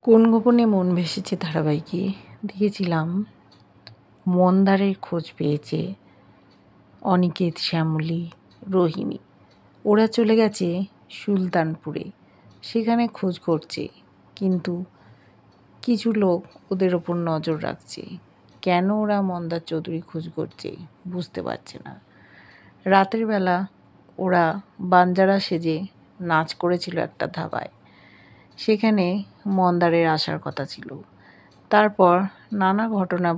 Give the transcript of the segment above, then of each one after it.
কোন গোপনে মন ভেসেছে ধারাবাহিকে দেখেছিলাম মন্দারের খোঁজ পেয়েছে অনিকেত, শ্যামলী, রোহিণী। ওরা চলে গেছে সুলতানপুরে, সেখানে খোঁজ করছে, কিন্তু কিছু লোক ওদের ওপর নজর রাখছে। কেন ওরা মন্দার চৌধুরী খোঁজ করছে বুঝতে পারছে না। রাতের বেলা ওরা বাঞ্জারা সেজে নাচ করেছিল একটা ধাবায়, সেখানে মন্দারের আসার কথা ছিল। তারপর নানা ঘটনা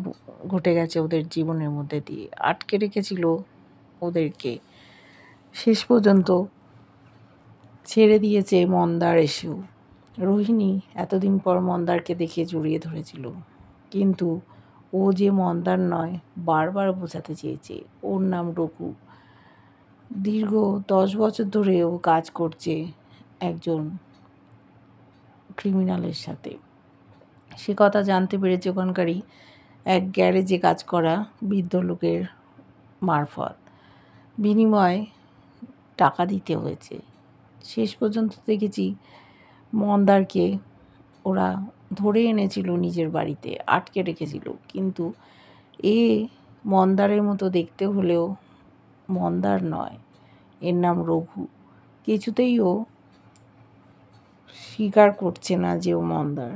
ঘটে গেছে ওদের জীবনের মধ্যে দিয়ে, আটকে রেখেছিল ওদেরকে। শেষ পর্যন্ত ছেড়ে দিয়েছে মন্দার এসেও। রোহিণী এতদিন পর মন্দারকে দেখে জড়িয়ে ধরেছিল, কিন্তু ও যে মন্দার নয় বারবার বোঝাতে চেয়েছে। ওর নাম রঘু। দীর্ঘ 10 বছর ধরে ও কাজ করছে একজন ক্রিমিনালের সাথে। সে কথা জানতে পেরেছে ওখানকারই এক গ্যারেজে কাজ করা বৃদ্ধ লোকের মারফত। বিনিময়ে টাকা দিতে হয়েছে। শেষ পর্যন্ত দেখেছি মন্দারকে ওরা ধরে এনেছিল নিজের বাড়িতে, আটকে রেখেছিল। কিন্তু এ মন্দারের মতো দেখতে হলেও মন্দার নয়, এর নাম রঘু। কিছুতেই ও স্বীকার করছে না যে ও মন্দার।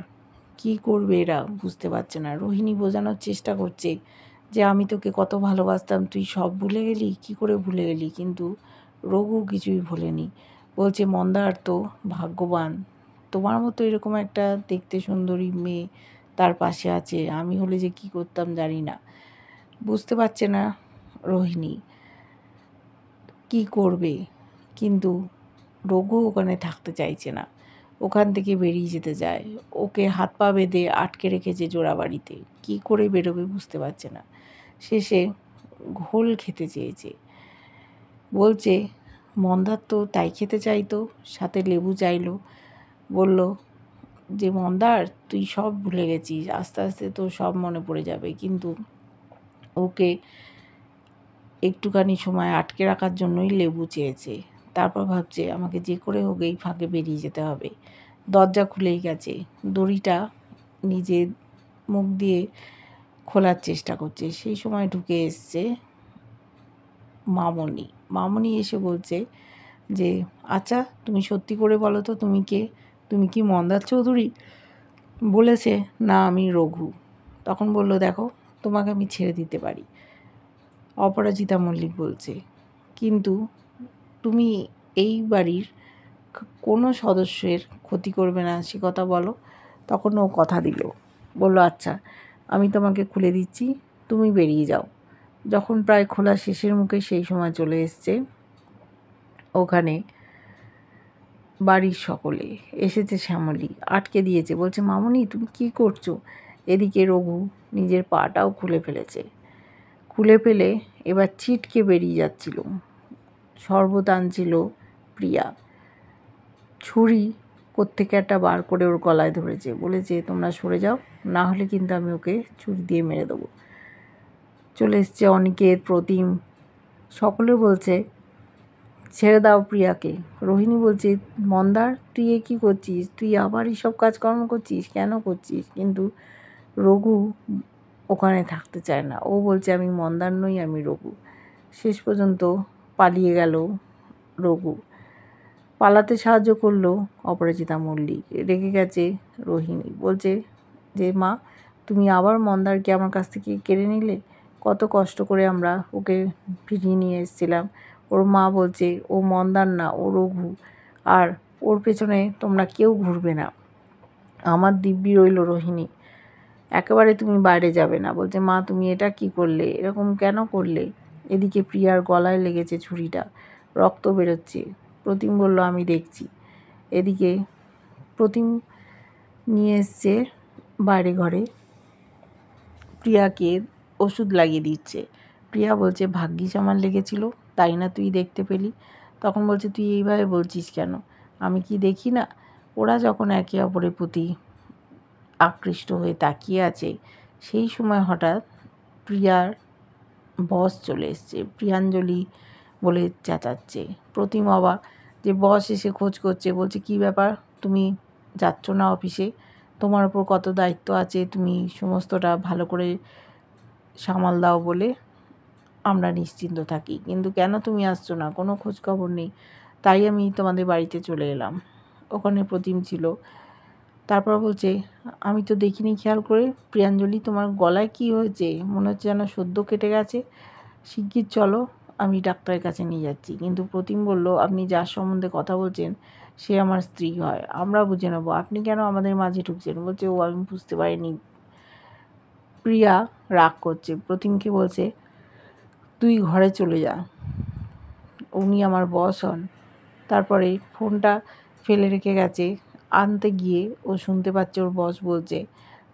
কী করবে এরা বুঝতে পারছে না। রোহিণী বোঝানোর চেষ্টা করছে যে আমি তোকে কত ভালোবাসতাম, তুই সব ভুলে গেলি, কী করে ভুলে গেলি? কিন্তু রঘু কিছুই ভোলেনি। বলছে মন্দার তো ভাগ্যবান, তোমার মতো এরকম একটা দেখতে সুন্দরী মেয়ে তার পাশে আছে। আমি হলে যে কী করতাম জানি না। বুঝতে পারছে না রোহিণী কী করবে, কিন্তু রঘু ওখানে থাকতে চাইছে না, ওখান থেকে বেরিয়ে যেতে চায়। ওকে হাত পা বেঁধে আটকে রেখেছে জোড়াবাড়িতে, কী করে বেরোবে বুঝতে পারছে না। শেষে ঘোল খেতে চেয়েছে। বলছে মন্দার তো তাই খেতে চাইতো, সাথে লেবু চাইলো। বলল যে মন্দার তুই সব ভুলে গেছিস, আস্তে আস্তে তো সব মনে পড়ে যাবে। কিন্তু ওকে একটুখানি সময় আটকে রাখার জন্যই লেবু চেয়েছে। তারপর ভাবছে আমাকে যে করে হোক এই ফাঁকে বেরিয়ে যেতে হবে। দরজা খুলেই গেছে, দড়িটা নিজের মুখ দিয়ে খোলার চেষ্টা করছে। সেই সময় ঢুকে এসছে মামনি। মামনি এসে বলছে যে আচ্ছা তুমি সত্যি করে বলো তো তুমি কে? তুমি কি মন্দার চৌধুরী? বলেছে না আমি রঘু। তখন বলল দেখো তোমাকে আমি ছেড়ে দিতে পারি। অপরাজিতা মল্লিক বলছে কিন্তু তুমি এই বাড়ির কোনো সদস্যের ক্ষতি করবে না, সে কথা বলো। তখন ও কথা দিল, বলল আচ্ছা আমি তোমাকে খুলে দিচ্ছি, তুমি বেরিয়ে যাও। যখন প্রায় খোলা শেষের মুখে সেই সময় চলে এসছে ওখানে বাড়ির সকলে। এসেছে শ্যামলী, আটকে দিয়েছে, বলছে মামনি তুমি কি করছো? এদিকে রঘু নিজের পাটাও খুলে ফেলেছে। খুলে ফেলে এবার ছিটকে বেরিয়ে যাচ্ছিল। শরবত আনছিল প্রিয়া, ছুরি কোত্থেকে একটা বার করে ওর গলায় ধরেছে, বলেছে তোমরা সরে যাও, না হলে কিন্তু আমি ওকে ছুরি দিয়ে মেরে দেবো। চলে এসছে অনিকেত, প্রতিম, সকলে বলছে ছেড়ে দাও প্রিয়াকে। রোহিণী বলছে মন্দার তুই এ কী করছিস? তুই আবার এইসব কাজকর্ম করছিস, কেন করছিস? কিন্তু রঘু ওখানে থাকতে চায় না। ও বলছে আমি মন্দার নই, আমি রঘু। শেষ পর্যন্ত পালিয়ে গেল রঘু। পালাতে সাহায্য করলো অপরাজিতা মল্লিক। রেগে গেছে রোহিণী, বলছে যে মা তুমি আবার মন্দারকে আমার কাছ থেকে কেড়ে নিলে। কত কষ্ট করে আমরা ওকে ফিরিয়ে নিয়ে এসেছিলাম। ওর মা বলছে ও মন্দার না, ও রঘু, আর ওর পেছনে তোমরা কেউ ঘুরবে না। আমার দিব্যি রইল রোহিণী, একেবারে তুমি বাইরে যাবে না। বলছে মা তুমি এটা কি করলে, এরকম কেন করলে? এদিকে প্রিয়ার গলায় লেগেছে ছুরিটা, রক্ত বেরোচ্ছে। প্রতিম বলল আমি দেখছি। এদিকে প্রতিম নিয়ে এসছে বাইরে ঘরে, প্রিয়াকে ওষুধ লাগিয়ে দিচ্ছে। প্রিয়া বলছে ভাগ্যিস আমার লেগেছিল, তাই না তুই দেখতে পেলি? তখন বলছে তুই এইভাবে বলছিস কেন? আমি কি দেখি না? ওরা যখন একে অপরের প্রতি আকৃষ্ট হয়ে তাকিয়ে আছে, সেই সময় হঠাৎ প্রিয়ার বস চলে এসছে। প্রিয়াঞ্জলি বলে চেঁচাচ্ছে। প্রতিম অবাক যে বস এসে খোঁজ করছে। বলছে কী ব্যাপার, তুমি যাচ্ছ না অফিসে? তোমার ওপর কত দায়িত্ব আছে, তুমি সমস্তটা ভালো করে সামাল দাও বলে আমরা নিশ্চিন্ত থাকি, কিন্তু কেন তুমি আসছো না, কোনো খোঁজ খবর নেই, তাই আমি তোমাদের বাড়িতে চলে এলাম। ওখানে প্রতিম ছিল। তারপর বলছে, আমি তো দেখিনি খেয়াল করে। প্রিয়াঞ্জলি, তোমার গলায় কি হয়েছে? মনে হচ্ছে যেন সদ্য কেটে গেছে। শিগগির চলো, আমি ডাক্তারের কাছে নিয়ে যাচ্ছি। কিন্তু প্রতিম বলল, আপনি যার সম্বন্ধে কথা বলছেন সে আমার স্ত্রী হয়, আমরা বুঝে নেবো, আপনি কেন আমাদের মাঝে ঢুকছেন? বলছে, ও আমি বুঝতে পারিনি। প্রিয়া রাগ করছে, প্রতিমকে বলছে, তুই ঘরে চলে যা, উনি আমার বস হন। তারপরে ফোনটা ফেলে রেখে গেছে। আনতে গিয়ে ও শুনতে পাচ্ছে ওর বস বলছে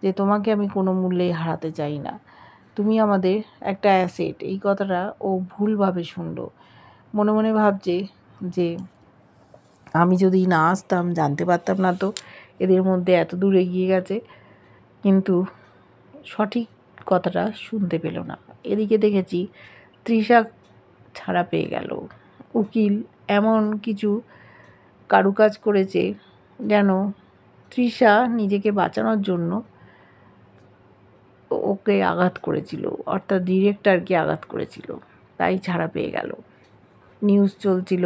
যে, তোমাকে আমি কোনো মূল্যেই হারাতে চাই না, তুমি আমাদের একটা অ্যাসেট। এই কথাটা ও ভুলভাবে শুনলো। মনে মনে ভাবছে যে, আমি যদি না আসতাম জানতে পারতাম না তো এদের মধ্যে এত দূর এগিয়ে গেছে। কিন্তু সঠিক কথাটা শুনতে পেল না। এদিকে দেখেছি তৃষা ছাড়া পেয়ে গেল। উকিল এমন কিছু কারুকাজ করেছে যেন তৃষা নিজেকে বাঁচানোর জন্য ওকে আঘাত করেছিল, অর্থাৎ ডিরেক্টরকে আঘাত করেছিল, তাই ছাড়া পেয়ে গেল। নিউজ চলছিল,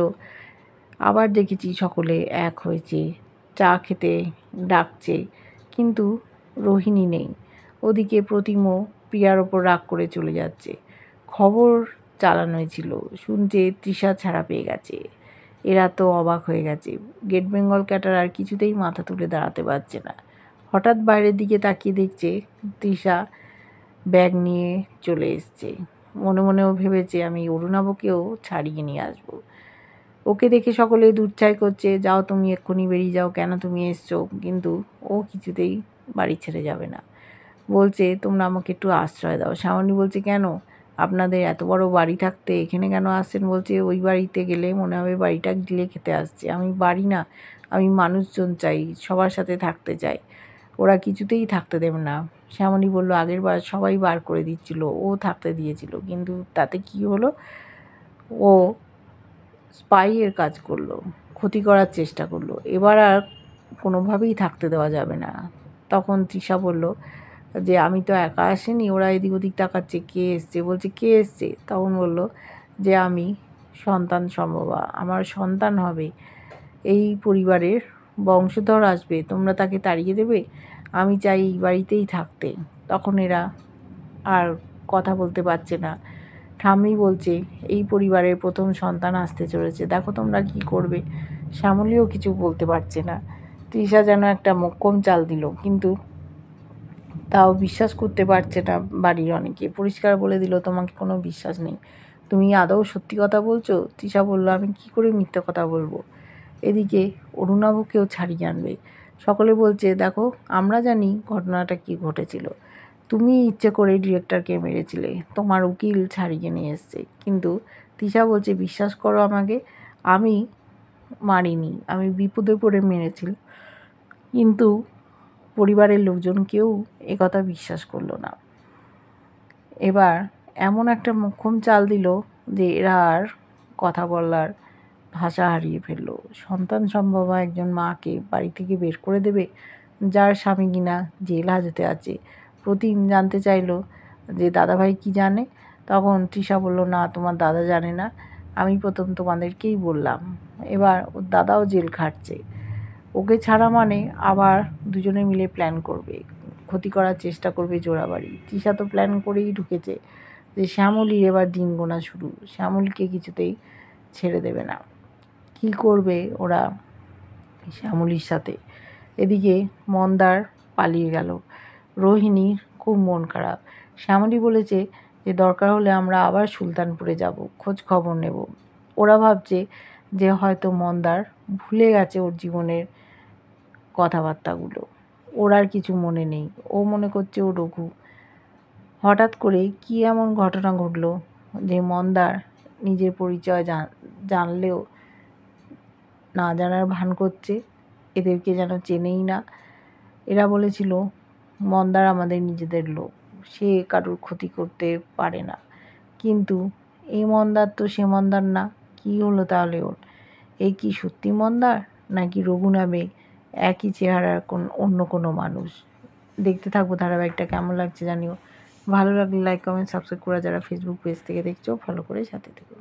আবার দেখেছি সকলে এক হয়েছে, চা খেতে ডাকছে, কিন্তু রোহিণী নেই। ওদিকে প্রতিমও প্রিয়ার ওপর রাগ করে চলে যাচ্ছে। খবর চালানো হয়েছিল, শুনছে তৃষা ছাড়া পেয়ে গেছে। এরা তো অবাক হয়ে গেছে। গেট বেঙ্গল ক্যাটার আর কিছুতেই মাথা তুলে দাঁড়াতে পারছে না। হঠাৎ বাইরের দিকে তাকিয়ে দেখছে তৃষা ব্যাগ নিয়ে চলে এসছে। মনে মনেও ভেবেছে, আমি অরুণাবকেও ছাড়িয়ে নিয়ে আসবো। ওকে দেখে সকলে দুচ্ছাই করছে, যাও তুমি এক্ষুনি বেরিয়ে যাও, কেন তুমি এসছো? কিন্তু ও কিছুতেই বাড়ি ছেড়ে যাবে না। বলছে, তোমরা আমাকে একটু আশ্রয় দাও। শ্যামলী বলছে, কেন? আপনাদের এত বড় বাড়ি থাকতে এখানে কেন আসছেন? বলছে, ওই বাড়িতে গেলে মনে হবে বাড়িটা গিলে খেতে আসছে। আমি বাড়ি না, আমি মানুষজন চাই, সবার সাথে থাকতে চাই। ওরা কিছুতেই থাকতে দেবে না। শ্যামলী বলল, আগের বার সবাই বার করে দিচ্ছিল, ও থাকতে দিয়েছিল, কিন্তু তাতে কি হলো? ও স্পাইয়ের কাজ করলো, ক্ষতি করার চেষ্টা করলো, এবার আর কোনোভাবেই থাকতে দেওয়া যাবে না। তখন তৃষা বলল যে, আমি তো একা আসিনি, ওরা এদিক ওদিক তাকাচ্ছে, কে এসছে? বলছে, কে এসছে? তখন বলল যে, আমি সন্তান সম্ভবা, আমার সন্তান হবে, এই পরিবারের বংশধর আসবে, তোমরা তাকে তাড়িয়ে দেবে? আমি চাই এই বাড়িতেই থাকতে। তখন এরা আর কথা বলতে পারছে না। ঠাম্মি বলছে, এই পরিবারের প্রথম সন্তান আসতে চলেছে, দেখো তোমরা কি করবে। শ্যামলীও কিছু বলতে পারছে না। তৃষা যেন একটা মোক্ষম চাল দিল, কিন্তু তাও বিশ্বাস করতে পারছে না। বাড়ির অনেকে পরিষ্কার বলে দিল, তোমাকে কোনো বিশ্বাস নেই, তুমি আদৌ সত্যি কথা বলছো? তৃষা বলল, আমি কি করে মিথ্যে কথা বলবো? এদিকে অরুণাবকেও ছাড়িয়ে আনবে। সকলে বলছে, দেখো আমরা জানি ঘটনাটা কি ঘটেছিল, তুমি ইচ্ছে করে ডিরেক্টরকে মেরেছিলে, তোমার উকিল ছাড়িয়ে নিয়ে এসছে। কিন্তু তৃষা বলছে, বিশ্বাস করো আমাকে, আমি মারিনি, আমি বিপদে পড়ে মেরেছিলাম। কিন্তু পরিবারের লোকজন কেউ একথা বিশ্বাস করলো না। এবার এমন একটা মোক্ষম চাল দিল যে এরা আর কথা বলার ভাষা হারিয়ে ফেলল। সন্তান সম্ভবা একজন মাকে বাড়ি থেকে বের করে দেবে, যার স্বামী কিনা জেল হাজতে আছে। প্রতিম জানতে চাইল যে, দাদাভাই কি জানে? তখন তৃষা বলল, না, তোমার দাদা জানে না, আমি প্রথম তোমাদেরকেই বললাম। এবার ওর দাদাও জেল খাটছে। ওকে ছাড়া মানে আবার দুজনে মিলে প্ল্যান করবে, ক্ষতি করার চেষ্টা করবে জোড়াবাড়ি। তৃষা তো প্ল্যান করেই ঢুকেছে যে শ্যামলীর এবার দিন গোনা শুরু, শ্যামলীকে কিছুতেই ছেড়ে দেবে না। কি করবে ওরা শ্যামলীর সাথে? এদিকে মন্দার পালিয়ে গেল। রোহিণীর খুব মন খারাপ। শ্যামলী বলেছে যে, দরকার হলে আমরা আবার সুলতানপুরে যাব, খোঁজ খবর নেব। ওরা ভাবছে যে হয়তো মন্দার ভুলে গেছে ওর জীবনের কথাবার্তাগুলো, ওর আর কিছু মনে নেই, ও মনে করছে ও রঘু। হঠাৎ করে কি এমন ঘটনা ঘটলো যে মন্দার নিজের পরিচয় জানলেও না জানার ভান করছে, এদেরকে যেন চেনেই না। এরা বলেছিল, মন্দার আমাদের নিজেদের লোক, সে কারোর ক্ষতি করতে পারে না। কিন্তু এই মন্দার তো সে মন্দার না। কি হলো তাহলে ওর? এই কি সত্যি মন্দার, নাকি রঘু নামে একই চেহারার অন্য কোনো মানুষ। দেখতে থাকবো ধারাবাহিকটা, কেমন লাগছে জানিও। ভালো লাগলে লাইক কমেন্ট সাবস্ক্রাইব করে যারা ফেসবুক পেজ থেকে দেখছো ফলো করে সাথে থেকো।